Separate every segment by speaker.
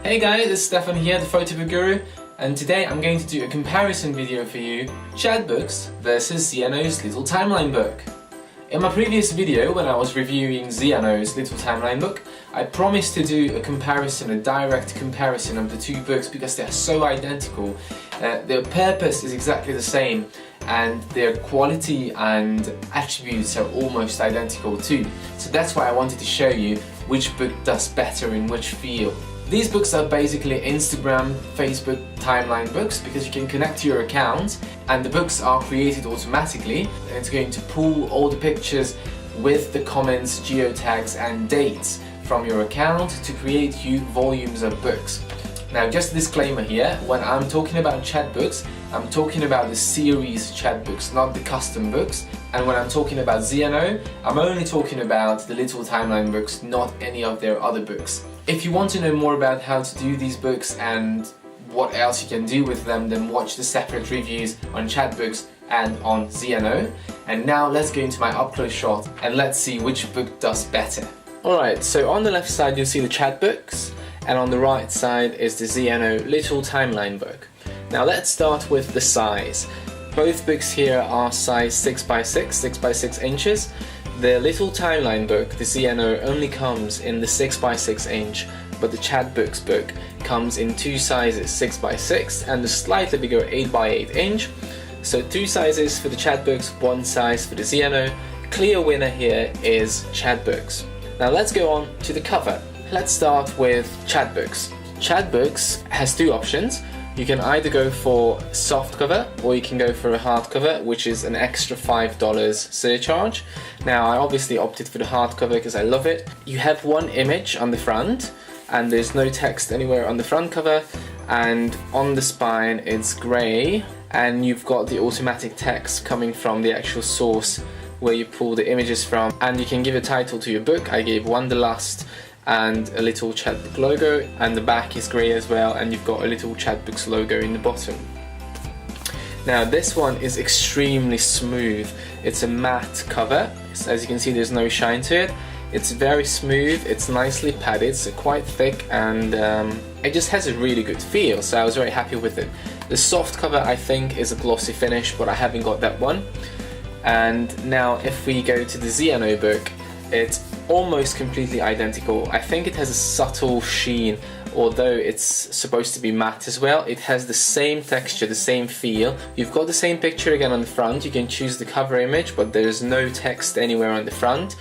Speaker 1: Hey guys, it's Stefan here, the Photobook Guru, and today I'm going to do a comparison video for you, Chatbooks versus ZNO's Little Timeline Book. In my previous video, when I was reviewing ZNO's Little Timeline Book, I promised to do a comparison, a direct comparison of the two books because they are so identical. Their purpose is exactly the same, and their quality and attributes are almost identical too. So that's why I wanted to show you which book does better in which field. These books are basically Instagram, Facebook timeline books because you can connect to your account and the books are created automatically. It's going to pull all the pictures with the comments, geotags and dates from your account to create you volumes of books. Now, just a disclaimer here, when I'm talking about Chatbooks, I'm talking about the series Chatbooks, not the custom books. And when I'm talking about ZNO, I'm only talking about the Little Timeline books, not any of their other books. If you want to know more about how to do these books and what else you can do with them, then watch the separate reviews on Chatbooks and on ZNO. And now let's go into my up-close shot and let's see which book does better. Alright, so on the left side you'll see the Chatbooks, and on the right side is the ZNO Little Timeline book. Now let's start with the size. Both books here are size 6x6, 6x6 inches. The Little Timeline book, the ZNO, only comes in the 6x6 inch, but the Chatbooks book comes in two sizes, 6x6 and the slightly bigger 8x8 inch. So two sizes for the Chatbooks, one size for the ZNO. Clear winner here is Chatbooks. Now let's go on to the cover. Let's start with Chatbooks. Chatbooks has two options. You can either go for soft cover or you can go for a hardcover, which is an extra $5 surcharge. Now I obviously opted for the hardcover because I love it. You have one image on the front and there's no text anywhere on the front cover, and on the spine it's grey and you've got the automatic text coming from the actual source where you pull the images from, and you can give a title to your book. I gave Wanderlust and a little Chatbook logo, and the back is grey as well, and you've got a little Chatbooks logo in the bottom. Now this one is extremely smooth. It's a matte cover. As you can see, there's no shine to it. It's very smooth, it's nicely padded, so quite thick, and it just has a really good feel, so I was very happy with it. The soft cover I think is a glossy finish, but I haven't got that one. And now if we go to the ZNO book, it's almost completely identical. I think it has a subtle sheen, although it's supposed to be matte as well. It has the same texture, the same feel. You've got the same picture again on the front. You can choose the cover image, but there's no text anywhere on the front.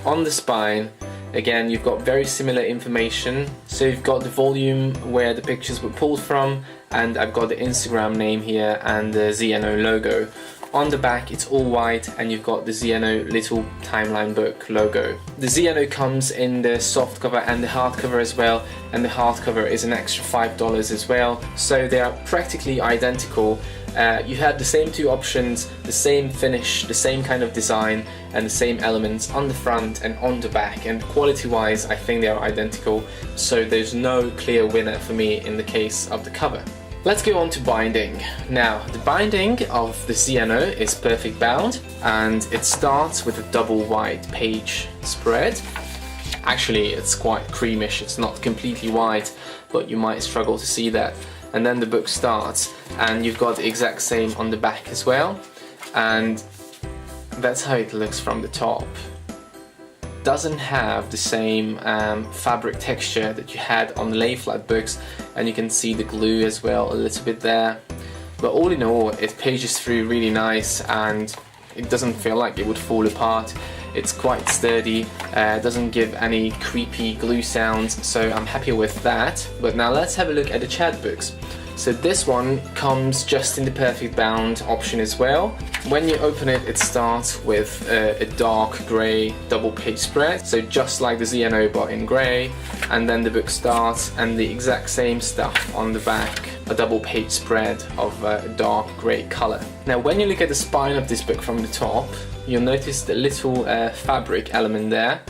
Speaker 1: On the spine, again, you've got very similar information. So you've got the volume where the pictures were pulled from, and I've got the Instagram name here and the ZNO logo. On the back it's all white and you've got the ZNO Little Timeline book logo. The ZNO comes in the soft cover and the hardcover as well, and the hardcover is an extra $5 as well. So they are practically identical. You had the same two options, the same finish, the same kind of design and the same elements on the front and on the back, and quality wise I think they are identical, so there's no clear winner for me in the case of the cover. Let's go on to binding. Now, the binding of the ZNO is perfect bound, and it starts with a double white page spread. Actually, it's quite creamish, it's not completely white, but you might struggle to see that. And then the book starts, and you've got the exact same on the back as well, and that's how it looks from the top. Doesn't have the same fabric texture that you had on the lay flat books, and you can see the glue as well a little bit there, but all in all it pages through really nice and it doesn't feel like it would fall apart. It's quite sturdy, doesn't give any creepy glue sounds, so I'm happy with that. But now let's have a look at the Chatbooks. So this one comes just in the perfect bound option as well. When you open it, it starts with a dark grey double page spread, so just like the ZNO but in grey, and then the book starts and the exact same stuff on the back, a double page spread of a dark grey colour. Now when you look at the spine of this book from the top, you'll notice the little fabric element there.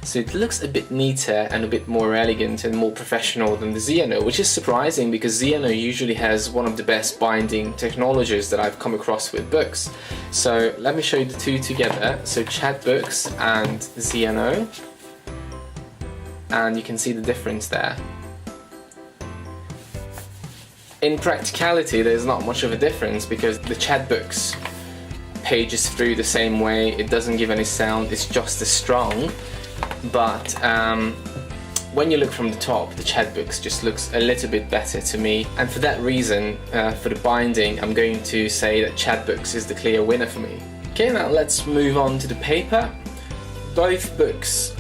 Speaker 1: So it looks a bit neater and a bit more elegant and more professional than the ZNO, which is surprising because ZNO usually has one of the best binding technologies that I've come across with books. So let me show you the two together. So Chatbooks and ZNO, and you can see the difference there. In practicality, there's not much of a difference because the Chatbooks pages through the same way. It doesn't give any sound, it's just as strong. But when you look from the top, the Chatbooks just looks a little bit better to me, and for that reason, for the binding, I'm going to say that Chatbooks is the clear winner for me. Okay, now let's move on to the paper. Both books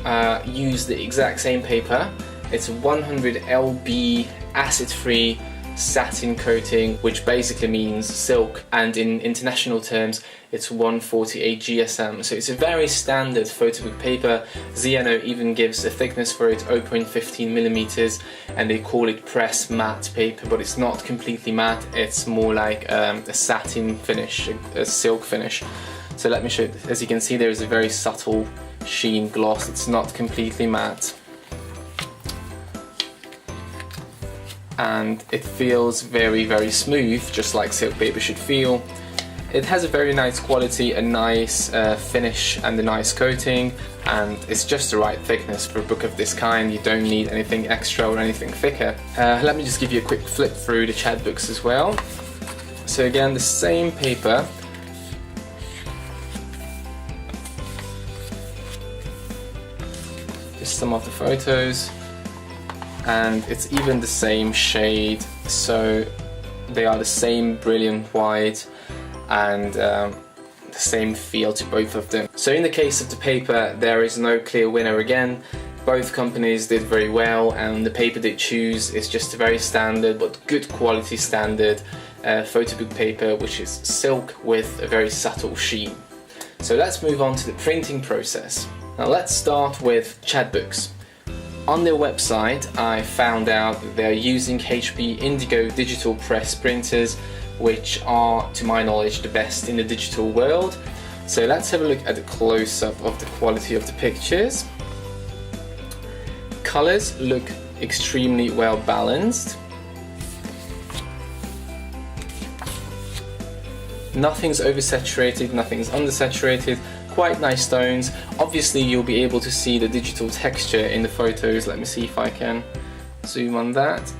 Speaker 1: use the exact same paper. It's 100 lb acid-free satin coating, which basically means silk, and in international terms it's 148 GSM, so it's a very standard photobook paper. ZNO even gives a thickness for it, 0.15 millimeters, and they call it press matte paper, but it's not completely matte, it's more like a satin finish, a silk finish. So let me show you. As you can see, there is a very subtle sheen gloss, it's not completely matte. And it feels very, very smooth, just like silk paper should feel. It has a very nice quality, a nice finish and a nice coating, and it's just the right thickness for a book of this kind. You don't need anything extra or anything thicker. Let me just give you a quick flip through the Chatbooks as well. So again, the same paper. Just some of the photos. And it's even the same shade, so they are the same brilliant white and the same feel to both of them. So in the case of the paper, there is no clear winner again. Both companies did very well, and the paper they choose is just a very standard but good quality standard photobook paper, which is silk with a very subtle sheen. So let's move on to the printing process. Now let's start with Chatbooks. On their website, I found out that they're using HP Indigo digital press printers, which are, to my knowledge, the best in the digital world. So let's have a look at a close-up of the quality of the pictures. Colors look extremely well balanced. Nothing's oversaturated, nothing's undersaturated. Quite nice tones. Obviously you'll be able to see the digital texture in the photos. Let me see if I can zoom on that.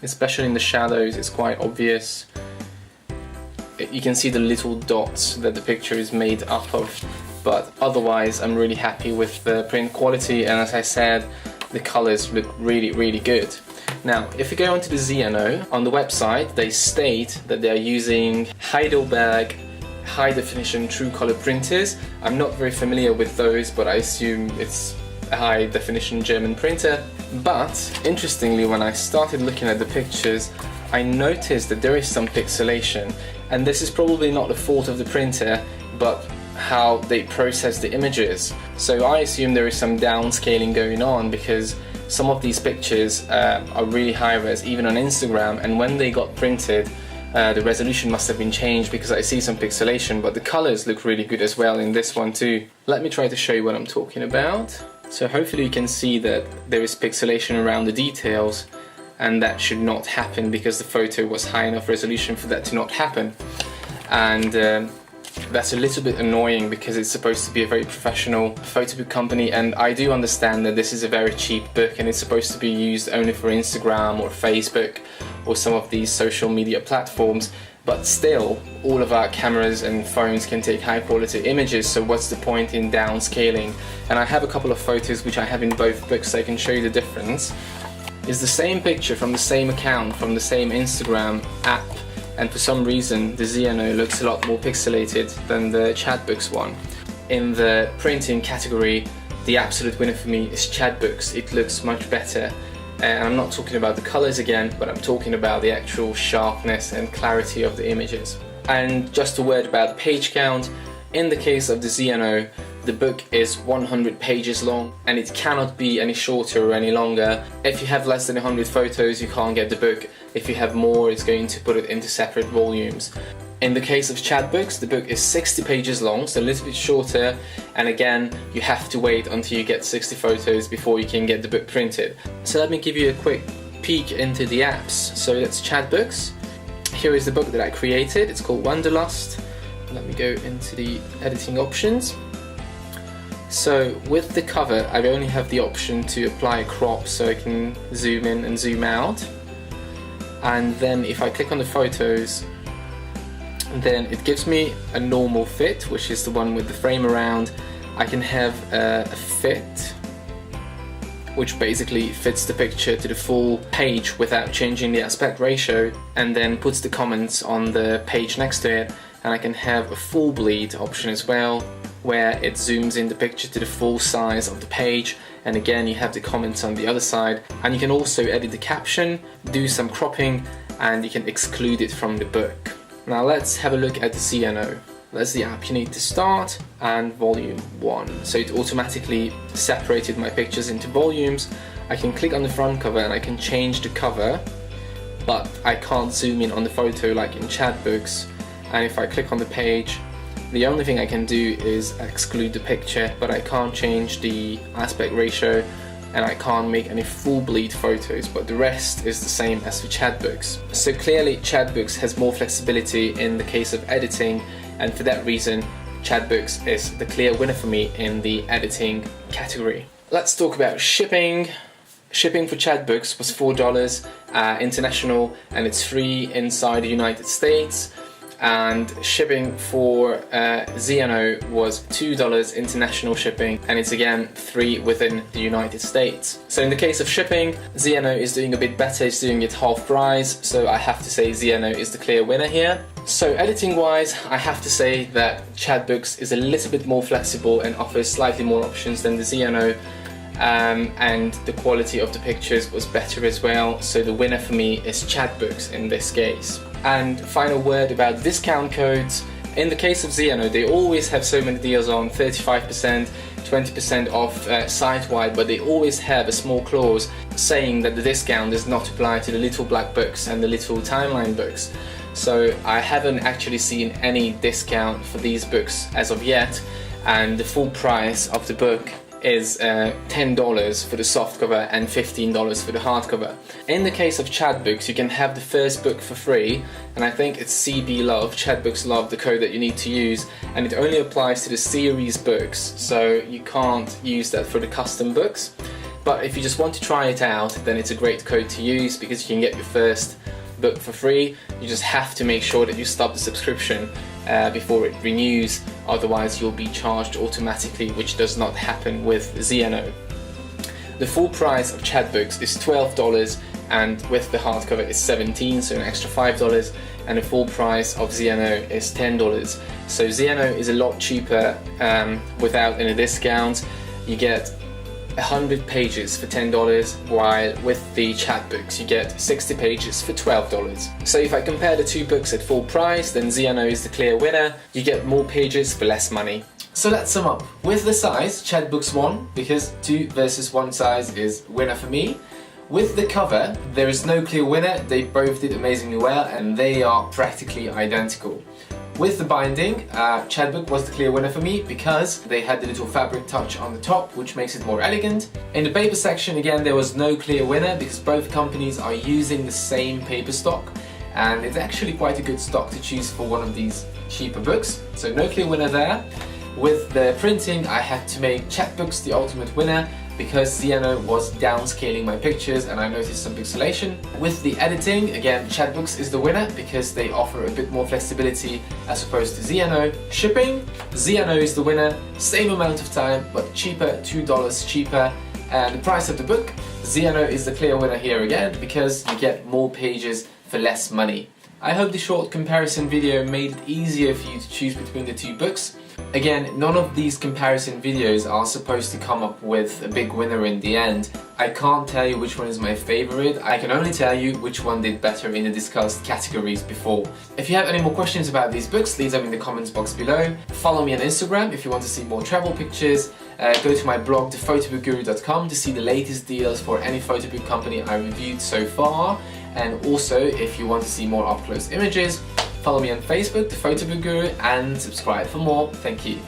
Speaker 1: Especially in the shadows, it's quite obvious. You can see the little dots that the picture is made up of, but otherwise I'm really happy with the print quality, and as I said, the colors look really, really good. Now, if you go onto the ZNO, on the website, they state that they're using Heidelberg high definition true color printers. I'm not very familiar with those, but I assume it's a high definition German printer. But interestingly, when I started looking at the pictures, I noticed that there is some pixelation, and this is probably not the fault of the printer, but how they process the images. So I assume there is some downscaling going on, because some of these pictures are really high res, even on Instagram, and when they got printed, the resolution must have been changed because I see some pixelation, but the colors look really good as well in this one too. Let me try to show you what I'm talking about. So hopefully you can see that there is pixelation around the details, and that should not happen because the photo was high enough resolution for that to not happen. And that's a little bit annoying because it's supposed to be a very professional photobook company, and I do understand that this is a very cheap book and it's supposed to be used only for Instagram or Facebook or some of these social media platforms, but still all of our cameras and phones can take high quality images, so what's the point in downscaling? And I have a couple of photos which I have in both books so I can show you the difference. It's the same picture from the same account, from the same Instagram app, and for some reason the ZNO looks a lot more pixelated than the Chatbooks one. In the printing category, the absolute winner for me is Chatbooks. It looks much better, and I'm not talking about the colors again, but I'm talking about the actual sharpness and clarity of the images. And just a word about the page count. In the case of the ZNO, the book is 100 pages long, and it cannot be any shorter or any longer. If you have less than 100 photos, you can't get the book. If you have more, it's going to put it into separate volumes. In the case of Chatbooks, the book is 60 pages long, so a little bit shorter, and again, you have to wait until you get 60 photos before you can get the book printed. So let me give you a quick peek into the apps. So that's Chatbooks. Here is the book that I created. It's called Wanderlust. Let me go into the editing options. So with the cover, I only have the option to apply a crop so I can zoom in and zoom out. And then if I click on the photos, then it gives me a normal fit, which is the one with the frame around. I can have a fit which basically fits the picture to the full page without changing the aspect ratio, and then puts the comments on the page next to it. And I can have a full bleed option as well, where it zooms in the picture to the full size of the page, and again you have the comments on the other side. And you can also edit the caption, do some cropping, and you can exclude it from the book. Now let's have a look at the ZNO. That's the app you need to start, and volume 1. So it automatically separated my pictures into volumes. I can click on the front cover and I can change the cover, but I can't zoom in on the photo like in Chatbooks. And if I click on the page, the only thing I can do is exclude the picture, but I can't change the aspect ratio, and I can't make any full bleed photos, but the rest is the same as for Chatbooks. So clearly Chatbooks has more flexibility in the case of editing, and for that reason Chatbooks is the clear winner for me in the editing category. Let's talk about shipping. Shipping for Chatbooks was $4 international, and it's free inside the United States. And shipping for ZNO was $2 international shipping, and it's again free within the United States. So in the case of shipping, ZNO is doing a bit better, it's doing it half price, so I have to say ZNO is the clear winner here. So editing wise, I have to say that Chatbooks is a little bit more flexible and offers slightly more options than the ZNO. And the quality of the pictures was better as well, so the winner for me is Chatbooks in this case. And final word about discount codes. In the case of ZNO, they always have so many deals on 35%, 20% off site-wide, but they always have a small clause saying that the discount does not apply to the little black books and the little timeline books. So I haven't actually seen any discount for these books as of yet, and the full price of the book is $10 for the softcover and $15 for the hardcover. In the case of Chatbooks, you can have the first book for free, and I think it's CB Love, Chatbooks Love, the code that you need to use, and it only applies to the series books, so you can't use that for the custom books. But if you just want to try it out, then it's a great code to use because you can get your first book for free. You just have to make sure that you stop the subscription before it renews, otherwise you'll be charged automatically, which does not happen with ZNO. The full price of Chatbooks is $12, and with the hardcover is $17, so an extra $5, and the full price of ZNO is $10. So ZNO is a lot cheaper without any discounts. You get 100 pages for $10, while with the Chatbooks you get 60 pages for $12. So if I compare the two books at full price, then ZNO is the clear winner. You get more pages for less money. So let's sum up. With the size, Chatbooks won because 2 versus 1 size is winner for me. With the cover, there is no clear winner. They both did amazingly well and they are practically identical. With the binding, Chatbook was the clear winner for me because they had the little fabric touch on the top, which makes it more elegant. In the paper section, again, there was no clear winner because both companies are using the same paper stock, and it's actually quite a good stock to choose for one of these cheaper books. So no clear winner there. With the printing, I had to make Chatbooks the ultimate winner because ZNO was downscaling my pictures and I noticed some pixelation. With the editing, again, Chatbooks is the winner because they offer a bit more flexibility as opposed to ZNO. Shipping, ZNO is the winner, same amount of time but cheaper, $2 cheaper. And the price of the book, ZNO is the clear winner here again because you get more pages for less money. I hope the short comparison video made it easier for you to choose between the two books. Again, none of these comparison videos are supposed to come up with a big winner in the end. I can't tell you which one is my favorite, I can only tell you which one did better in the discussed categories before. If you have any more questions about these books, leave them in the comments box below. Follow me on Instagram if you want to see more travel pictures. Go to my blog, thePhotobookGuru.com, to see the latest deals for any photobook company I reviewed so far. And also, if you want to see more up-close images, follow me on Facebook, The Photobook Guru, and subscribe for more. Thank you.